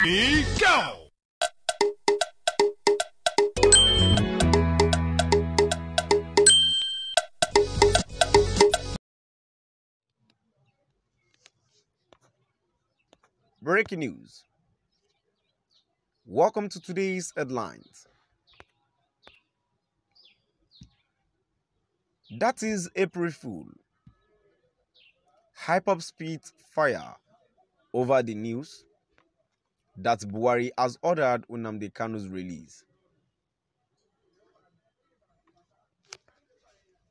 Go! Breaking news. Welcome to today's headlines. That is April Fool. Ipob Spïts fire over the news that Buhari has ordered Nnamdi Kanu's release.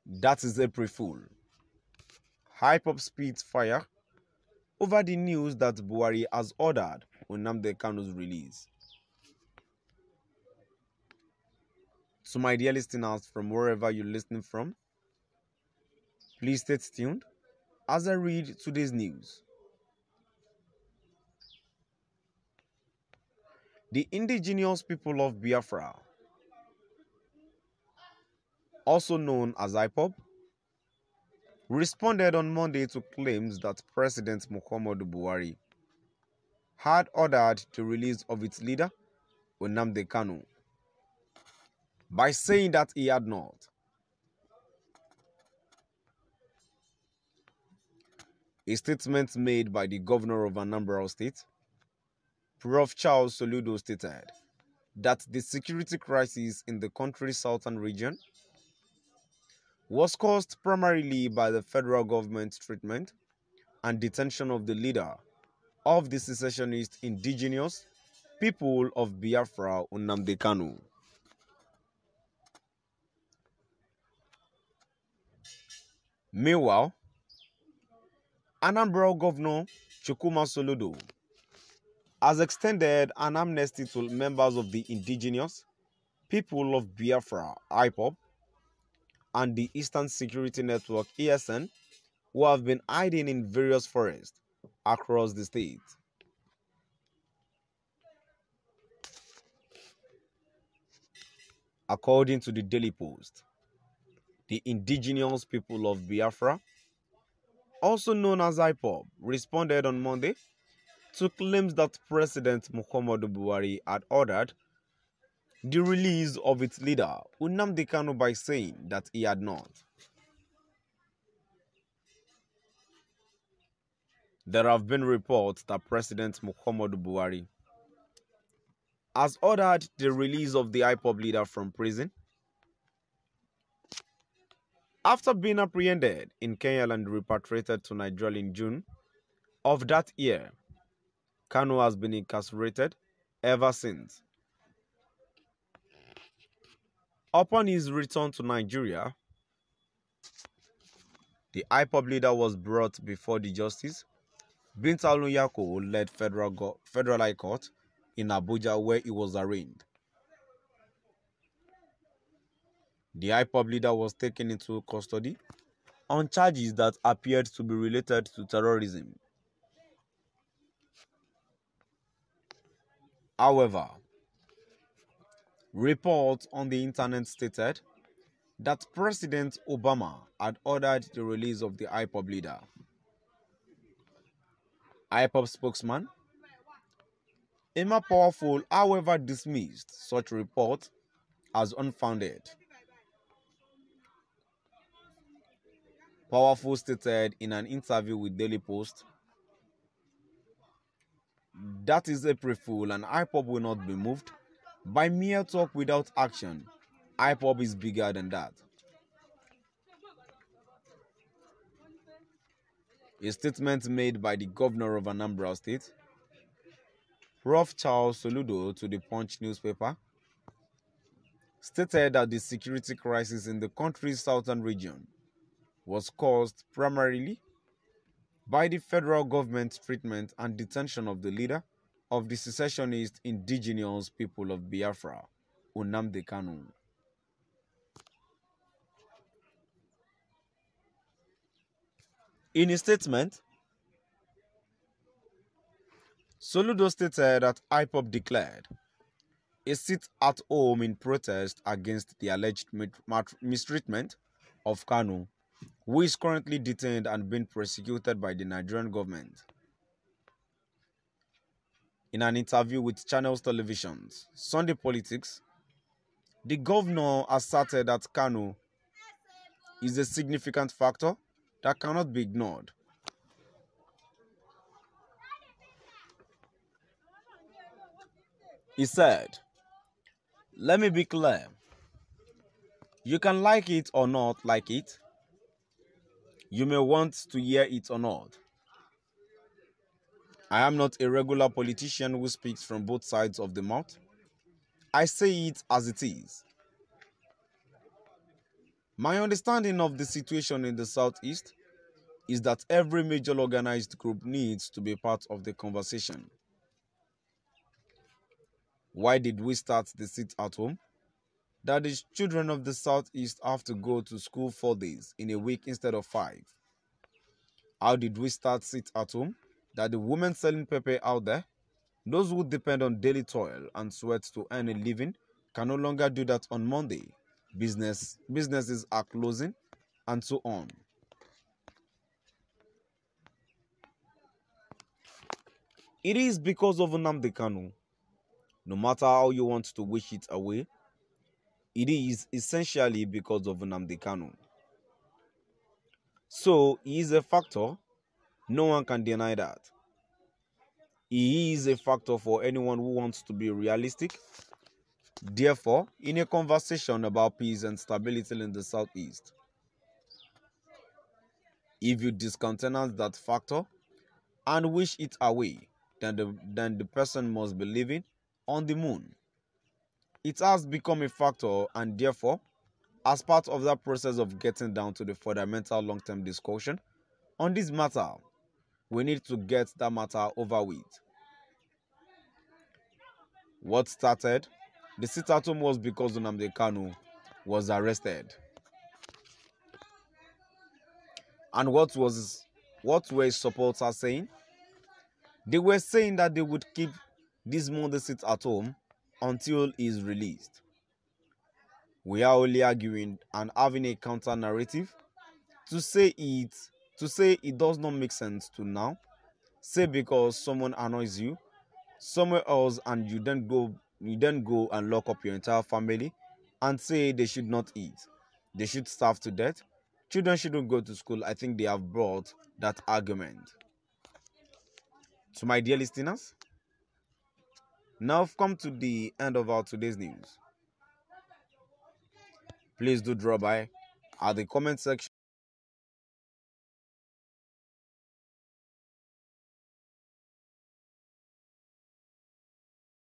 That is April Fool. Ipob Spïts fire over the news that Buhari has ordered Nnamdi Kanu's release. To my dear listeners from wherever you're listening from, please stay tuned as I read today's news. The indigenous people of Biafra, also known as Ipob, responded on Monday to claims that President Muhammadu Buhari had ordered the release of its leader, Nnamdi Kanu, by saying that he had not. A statement made by the governor of Anambra State, Prof. Charles Soludo, stated that the security crisis in the country's southern region was caused primarily by the federal government's treatment and detention of the leader of the secessionist indigenous people of Biafra, Nnamdi Kanu. Meanwhile, Anambra Governor Chukwuma Soludo has extended an amnesty to members of the indigenous people of Biafra, Ipob, and the Eastern Security Network, ESN, who have been hiding in various forests across the state. According to the Daily Post, the indigenous people of Biafra, also known as Ipob, responded on Monday to claims that President Muhammadu Buhari had ordered the release of its leader, Nnamdi Kanu, by saying that he had not. There have been reports that President Muhammadu Buhari has ordered the release of the Ipob leader from prison after being apprehended in Kenya and repatriated to Nigeria in June of that year. Kanu has been incarcerated ever since. Upon his return to Nigeria, the Ipob leader was brought before the Justice Bintalu Yako-led Federal High Court in Abuja, where he was arraigned. The Ipob leader was taken into custody on charges that appeared to be related to terrorism. However, reports on the internet stated that President Obama had ordered the release of the Ipob leader. Ipob spokesman Emma Powerful, however, dismissed such reports as unfounded. Powerful stated in an interview with Daily Post, "That is April Fool, and Ipob will not be moved by mere talk without action. Ipob is bigger than that." A statement made by the governor of Anambra State, Prof. Charles Soludo, to the Punch newspaper, stated that the security crisis in the country's southern region was caused primarily by the federal government's treatment and detention of the leader of the secessionist indigenous people of Biafra, Nnamdi Kanu. In a statement, Soludo stated that Ipob declared a sit-at-home in protest against the alleged mistreatment of Kanu, who is currently detained and being persecuted by the Nigerian government. In an interview with Channels Television's Sunday Politics, the governor asserted that Kanu is a significant factor that cannot be ignored. He said, "Let me be clear. You can like it or not like it. You may want to hear it or not. I am not a regular politician who speaks from both sides of the mouth. I say it as it is. My understanding of the situation in the Southeast is that every major organized group needs to be part of the conversation. Why did we start the sit at home? That the children of the Southeast have to go to school 4 days in a week instead of 5. How did we start sit at home? That the women selling pepper out there, those who depend on daily toil and sweat to earn a living, can no longer do that on Monday. Businesses are closing, and so on. It is because of Nnamdi Kanu. No matter how you want to wish it away, it is essentially because of Nnamdi Kanu. So he is a factor. No one can deny that. He is a factor for anyone who wants to be realistic. Therefore, in a conversation about peace and stability in the Southeast, if you discountenance that factor and wish it away, then the person must be living on the moon. It has become a factor, and therefore, as part of that process of getting down to the fundamental long-term discussion on this matter, we need to get that matter over with. What started the sit-at-home was because Nnamdi Kanu was arrested. And what were his supporters saying? They were saying that they would keep this Monday sit-at-home until he is released. We are only arguing and having a counter-narrative to say it does not make sense to now. Say because someone annoys you somewhere else and you then go and lock up your entire family and say they should not eat, they should starve to death, children shouldn't go to school. I think they have brought that argument. To my dear listeners, now I've come to the end of our today's news. Please do drop by at the comment section